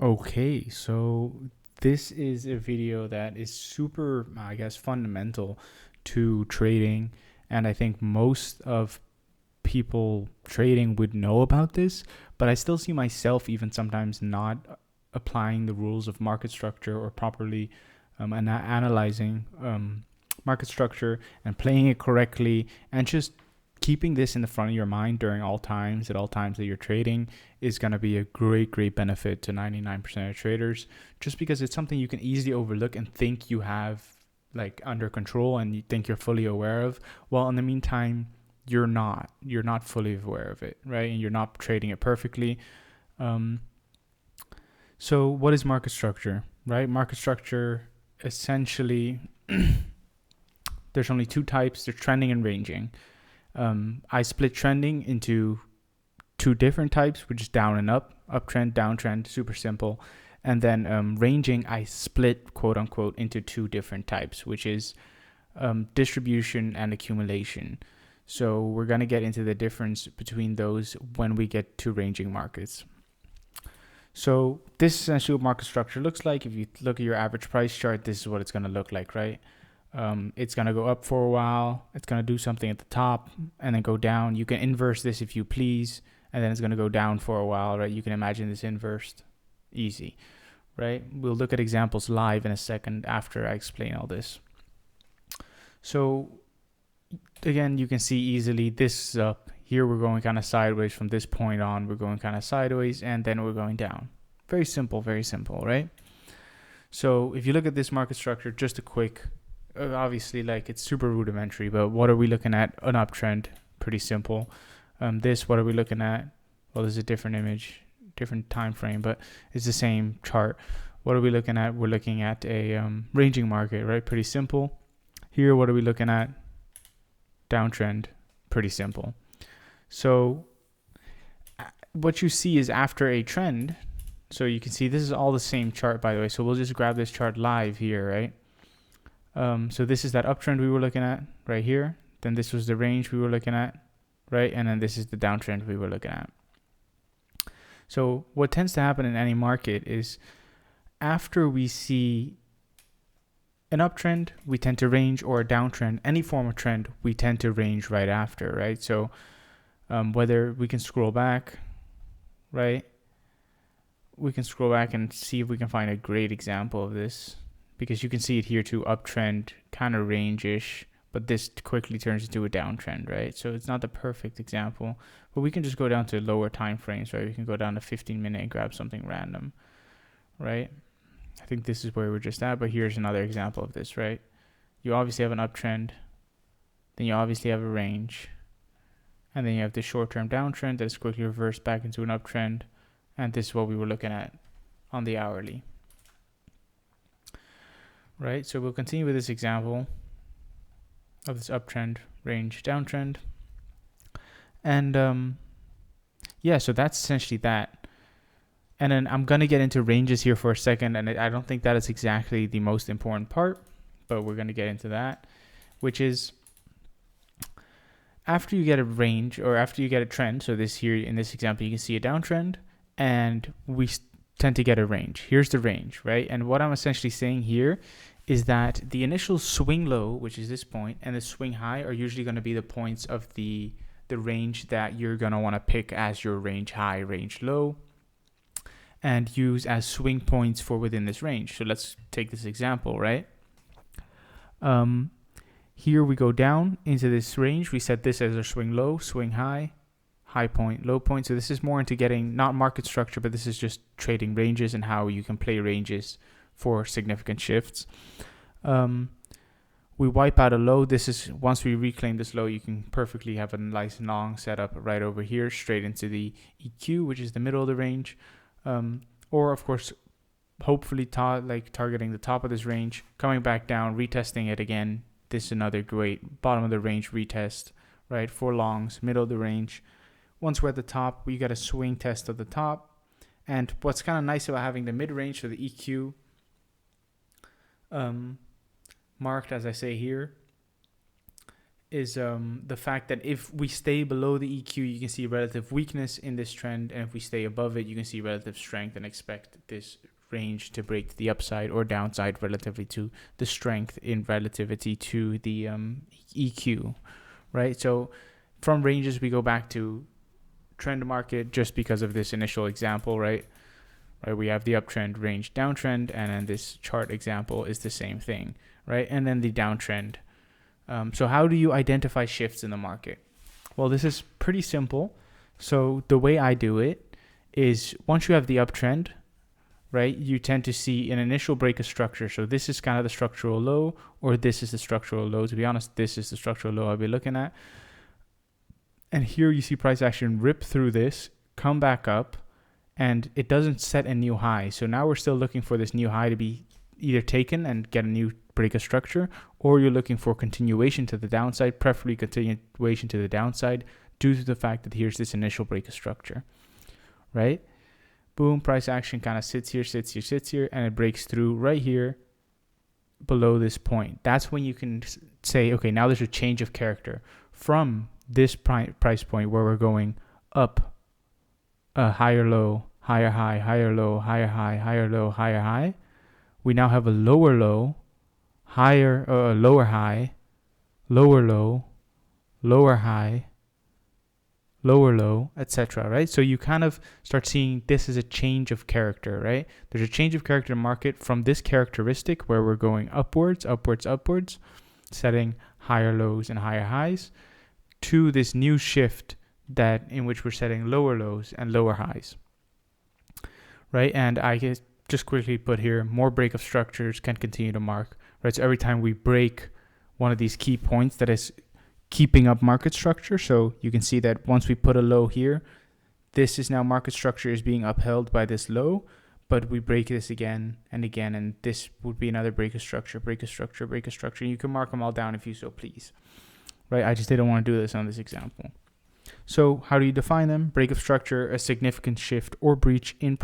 Okay, so this is a video that is super, I guess, fundamental to trading. And I think most of people trading would know about this, but I still see myself even sometimes not applying the rules of market structure or properly analyzing market structure and playing it correctly and just keeping this in the front of your mind during all times, at all times that you're trading, is going to be a great benefit to 99% of traders, just because it's something you can easily overlook and think you have like under control and you think you're fully aware of, while in the meantime you're not fully aware of it, right? And you're not trading it perfectly. um, so what is market structure, right? Market structure, essentially, there's only two types: there's trending and ranging. I split trending into two different types, which is down and up, uptrend, downtrend, super simple. And then ranging, I split, quote unquote, into two different types, which is distribution and accumulation. So we're going to get into the difference between those when we get to ranging markets. So this is essentially what market structure looks like. If you look at your average price chart, this is what it's going to look like, right? It's going to go up for a while. It's going to do something at the top and then go down. You can inverse this if you please, and then it's going to go down for a while, right? You can imagine this inversed. Easy, right? We'll look at examples live in a second after I explain all this. So again, you can see easily this is up. Here we're going kind of sideways. From this point on, we're going kind of sideways, and then we're going down. Very simple, right? So if you look at this market structure, just a quick, obviously, like, it's super rudimentary, but what are we looking at? An uptrend, pretty simple. What are we looking at? Well, there's a different image, different time frame, but it's the same chart. What are we looking at? We're looking at a ranging market, right? Pretty simple. Here, what are we looking at? Downtrend, pretty simple. So what you see is after a trend, so you can see this is all the same chart, by the way. So we'll just grab this chart live here, right? So this is that uptrend we were looking at right here. Then this was the range we were looking at, right? And then this is the downtrend we were looking at. So what tends to happen in any market is after we see an uptrend, we tend to range, or a downtrend, any form of trend, we tend to range right after, right? So whether we can scroll back, right? We can scroll back and see if we can find a great example of this, because you can see it here too, uptrend, kind of range-ish, but this quickly turns into a downtrend, right? So it's not the perfect example, but we can just go down to lower time frames, right? We can go down to 15 minute and grab something random, right? I think this is where we're just at, but here's another example of this, right? You obviously have an uptrend, then you obviously have a range, and then you have the short-term downtrend that is quickly reversed back into an uptrend, and this is what we were looking at on the hourly, right? So we'll continue with this example of this uptrend, range, downtrend, and yeah, so that's essentially that. And then I'm going to get into ranges here for a second, and I don't think that is exactly the most important part, but we're going to get into that, which is after you get a range, or after you get a trend. So this here, in this example, you can see a downtrend, and we tend to get a range. Here's the range, right? And what I'm essentially saying here is that the initial swing low, which is this point, and the swing high are usually going to be the points of the range that you're going to want to pick as your range high, range low, and use as swing points for within this range. So let's take this example, right? Here we go down into this range. We set this as our swing low, swing high, high point, low point. So this is more into getting, not market structure, but this is just trading ranges and how you can play ranges for significant shifts. We wipe out a low. This is, once we reclaim this low, you can perfectly have a nice long setup right over here, straight into the EQ, which is the middle of the range. Or of course, hopefully targeting the top of this range, coming back down, retesting it again. This is another great bottom of the range retest, right? For longs, middle of the range. Once we're at the top, we got a swing test at the top. And what's kind of nice about having the mid range, so the EQ marked, as I say here, the fact that if we stay below the EQ, you can see relative weakness in this trend, and if we stay above it, you can see relative strength and expect this range to break to the upside or downside relatively to the strength in relativity to the EQ, right? So from ranges, we go back to trend market just because of this initial example, right? Right, we have the uptrend, range, downtrend, and then this chart example is the same thing, right? And then the downtrend. So how do you identify shifts in the market? Well, this is pretty simple. So the way I do it is once you have the uptrend, right, you tend to see an initial break of structure. So this is kind of the structural low, or this is the structural low. To be honest, this is the structural low I'll be looking at. And here you see price action rip through this, come back up, and it doesn't set a new high. So now we're still looking for this new high to be either taken and get a new break of structure, or you're looking for continuation to the downside, preferably continuation to the downside due to the fact that here's this initial break of structure, right? Boom, price action kind of sits here, and it breaks through right here below this point. That's when you can say, okay, now there's a change of character from this price point where we're going up, higher low, higher high, higher low, higher high, higher low, higher high. We now have a lower low, higher, lower high, lower low, lower high, lower low, etc. Right? So you kind of start seeing this as a change of character, right? There's a change of character in the market from this characteristic where we're going upwards, setting higher lows and higher highs, to this new shift that in which we're setting lower lows and lower highs, right? And I guess just quickly put here, more break of structures can continue to mark, right? So every time we break one of these key points that is keeping up market structure. So you can see that once we put a low here, this is now market structure is being upheld by this low, but we break this again and again, and this would be another break of structure, break of structure, break of structure. You can mark them all down if you so please, right? I just didn't want to do this on this example. So how do you define them? Break of structure, a significant shift or breach in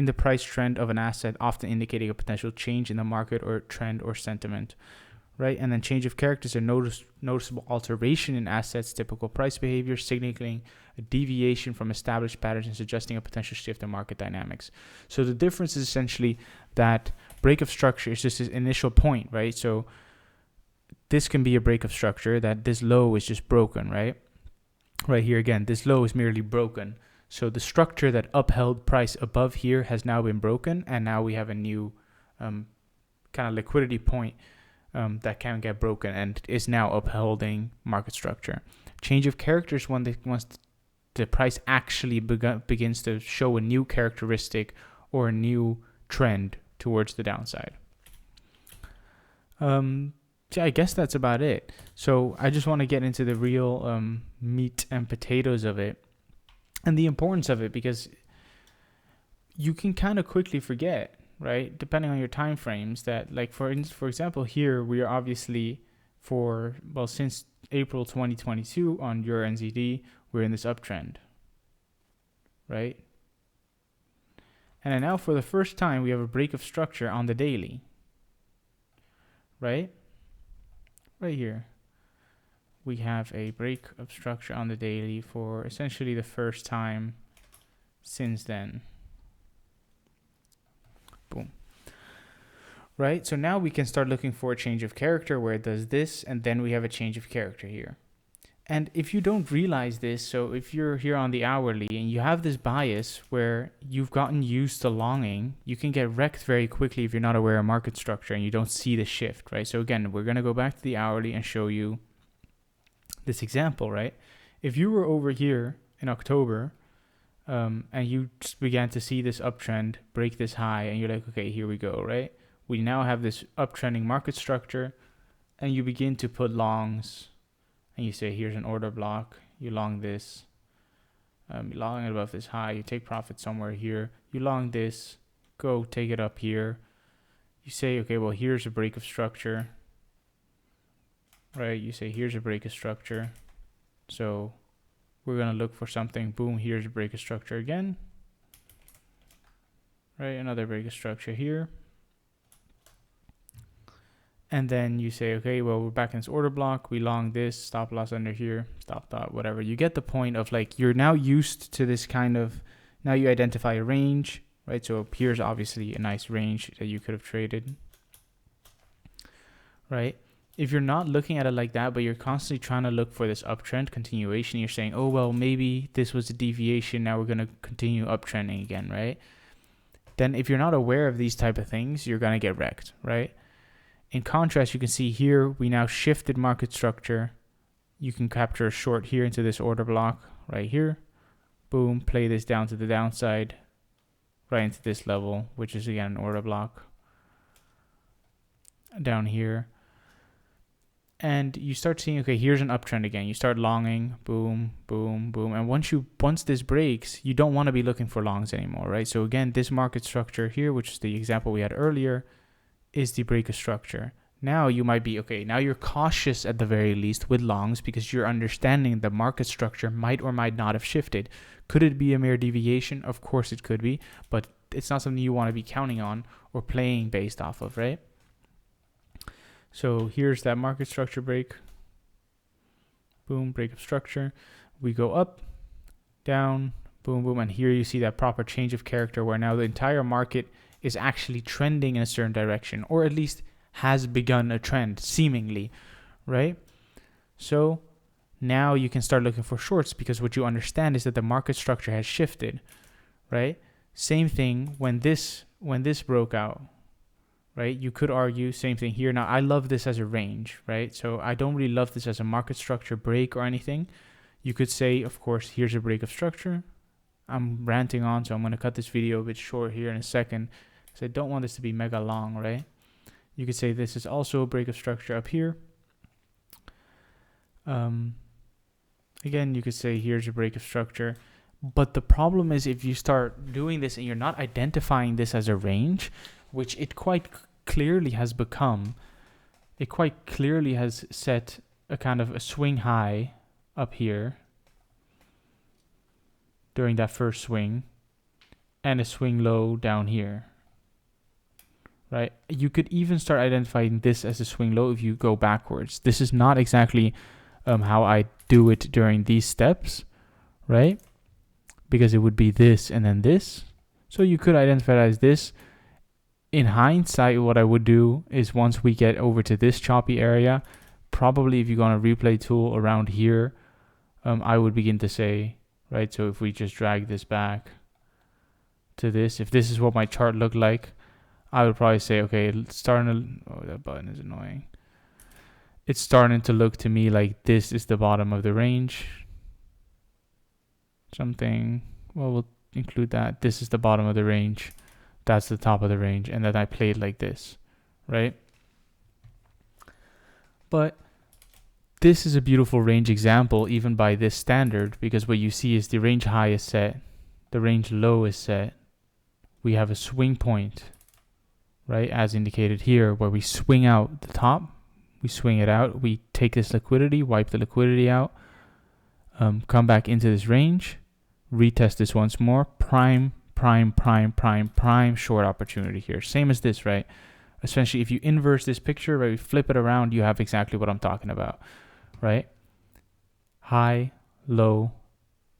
the price trend of an asset, often indicating a potential change in the market or trend or sentiment, right? And then change of character is a noticeable alteration in assets' typical price behavior, signaling a deviation from established patterns and suggesting a potential shift in market dynamics. So the difference is essentially that break of structure is just this initial point, right? So this can be a break of structure, that this low is just broken, right? Right here again, this low is merely broken. So the structure that upheld price above here has now been broken, and now we have a new kind of liquidity point that can get broken and is now upholding market structure. Change of characters once the price actually begins to show a new characteristic or a new trend towards the downside. Yeah, I guess that's about it. So I just want to get into the real meat and potatoes of it and the importance of it, because you can kind of quickly forget, right? Depending on your time frames, that like for example, here we are obviously since April 2022 on Euro NZD, we're in this uptrend, right? And then now for the first time, we have a break of structure on the daily, right? Right here. We have a break of structure on the daily for essentially the first time since then. Boom. Right? So now we can start looking for a change of character where it does this, and then we have a change of character here. And if you don't realize this, so if you're here on the hourly and you have this bias where you've gotten used to longing, you can get wrecked very quickly if you're not aware of market structure and you don't see the shift, right? So again, we're going to go back to the hourly and show you this example, right? If you were over here in October and you just began to see this uptrend break this high, and you're like, okay, here we go, right? We now have this uptrending market structure, and you begin to put longs, and you say, here's an order block, you long this, you long it above this high, you take profit somewhere here, you long this, go take it up here, you say, okay, well, here's a break of structure, right? You say, here's a break of structure. So we're going to look for something. Boom, here's a break of structure again. Right, another break of structure here. And then you say, okay, well, we're back in this order block. We long this, stop loss under here, stop dot, whatever. You get the point of like, you're now used to this kind of, now you identify a range, right? So here's obviously a nice range that you could have traded, right? If you're not looking at it like that, but you're constantly trying to look for this uptrend continuation, you're saying, oh, well, maybe this was a deviation. Now we're going to continue uptrending again, right? Then if you're not aware of these type of things, you're going to get wrecked, right? In contrast, you can see here, we now shifted market structure. You can capture a short here into this order block right here. Boom, play this down to the downside, right into this level, which is again an order block down here. And you start seeing, okay, here's an uptrend again. You start longing, boom, boom, boom. And once this breaks, you don't want to be looking for longs anymore, right? So again, this market structure here, which is the example we had earlier, is the break of structure. Now you might be, okay, now you're cautious at the very least with longs because you're understanding the market structure might or might not have shifted. Could it be a mere deviation? Of course it could be, but it's not something you want to be counting on or playing based off of, right? So here's that market structure break. Boom, break of structure. We go up, down, boom, boom. And here you see that proper change of character where now the entire market is actually trending in a certain direction, or at least has begun a trend, seemingly, right? So now you can start looking for shorts because what you understand is that the market structure has shifted, right? Same thing when this broke out, right? You could argue same thing here. Now I love this as a range, right? So I don't really love this as a market structure break or anything. You could say, of course, here's a break of structure. I'm ranting on, so I'm going to cut this video a bit short here in a second because I don't want this to be mega long, right? You could say this is also a break of structure up here. Again, you could say here's a break of structure. But the problem is if you start doing this and you're not identifying this as a range, which it quite clearly has become, it quite clearly has set a kind of a swing high up here during that first swing and a swing low down here, right? You could even start identifying this as a swing low if you go backwards. This is not exactly how I do it during these steps, right? Because it would be this and then this. So you could identify it as this. In hindsight, what I would do is once we get over to this choppy area, probably if you go on a replay tool around here, I would begin to say, right, so if we just drag this back to this, if this is what my chart looked like, I would probably say, okay, it's starting to, oh, that button is annoying. It's starting to look to me like this is the bottom of the range. Something, well, we'll include that. This is the bottom of the range. That's the top of the range. And then I play it like this, right? But this is a beautiful range example, even by this standard, because what you see is the range high is set, the range low is set. We have a swing point, right, as indicated here, where we swing out the top, we swing it out, we take this liquidity, wipe the liquidity out, come back into this range, retest this once more, prime short opportunity here. Same as this, right? Essentially, if you inverse this picture, right, we flip it around, you have exactly what I'm talking about, right? High, low.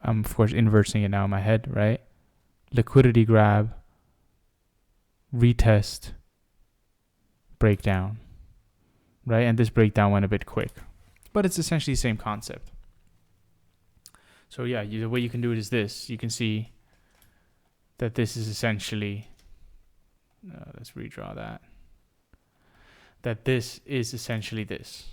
I'm, of course, inversing it now in my head, right? Liquidity grab, retest, breakdown, right? And this breakdown went a bit quick, but it's essentially the same concept. So yeah, the way you can do it is this. You can see that this is essentially, let's redraw that. That this is essentially this.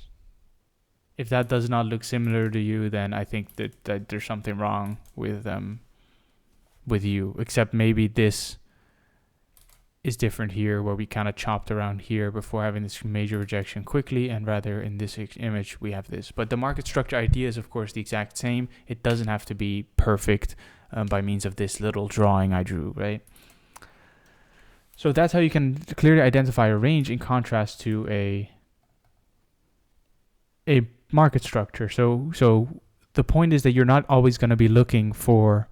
If that does not look similar to you, then I think that there's something wrong with you. Except maybe this is different here, where we kind of chopped around here before having this major rejection quickly, and rather in this image we have this. But the market structure idea is of course the exact same. It doesn't have to be perfect by means of this little drawing I drew, right? So that's how you can clearly identify a range in contrast to a market structure. So the point is that you're not always going to be looking for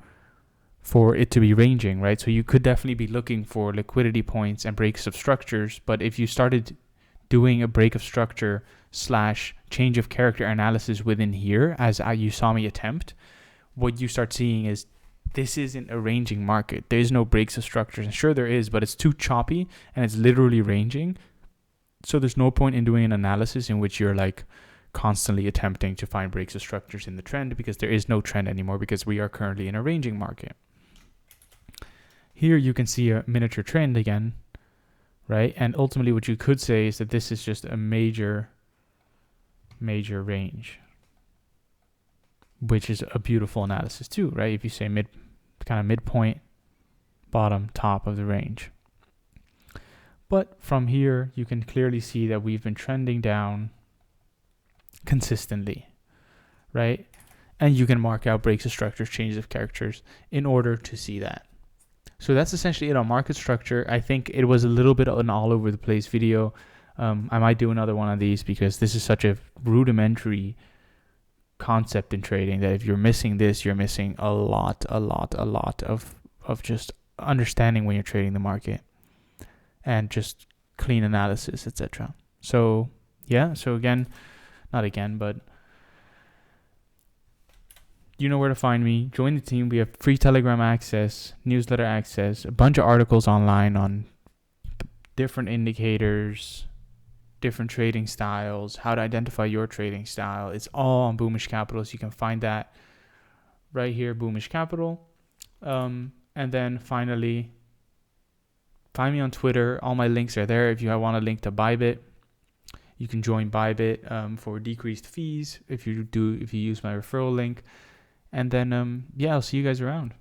it to be ranging, right? So you could definitely be looking for liquidity points and breaks of structures, but if you started doing a break of structure / change of character analysis within here, as you saw me attempt, what you start seeing is this isn't a ranging market. There's no breaks of structures. And sure there is, but it's too choppy and it's literally ranging. So there's no point in doing an analysis in which you're like constantly attempting to find breaks of structures in the trend, because there is no trend anymore, because we are currently in a ranging market. Here you can see a miniature trend again, right? And ultimately what you could say is that this is just a major range, which is a beautiful analysis too, right? If you say midpoint, bottom, top of the range. But from here, you can clearly see that we've been trending down consistently, right? And you can mark out breaks of structures, changes of characters in order to see that. So that's essentially it on market structure. I think it was a little bit of an all over the place video. I might do another one of these because this is such a rudimentary concept in trading that if you're missing this, you're missing a lot of just understanding when you're trading the market and just clean analysis, etc. So yeah, so not again, but you know where to find me. Join the team. We have free Telegram access, newsletter access, a bunch of articles online on different indicators, different trading styles, how to identify your trading style. It's all on Boomish Capital, so you can find that right here, Boomish Capital. And then finally, find me on Twitter. All my links are there. If you want a link to Bybit, you can join Bybit for decreased fees if you use my referral link. And then, yeah, I'll see you guys around.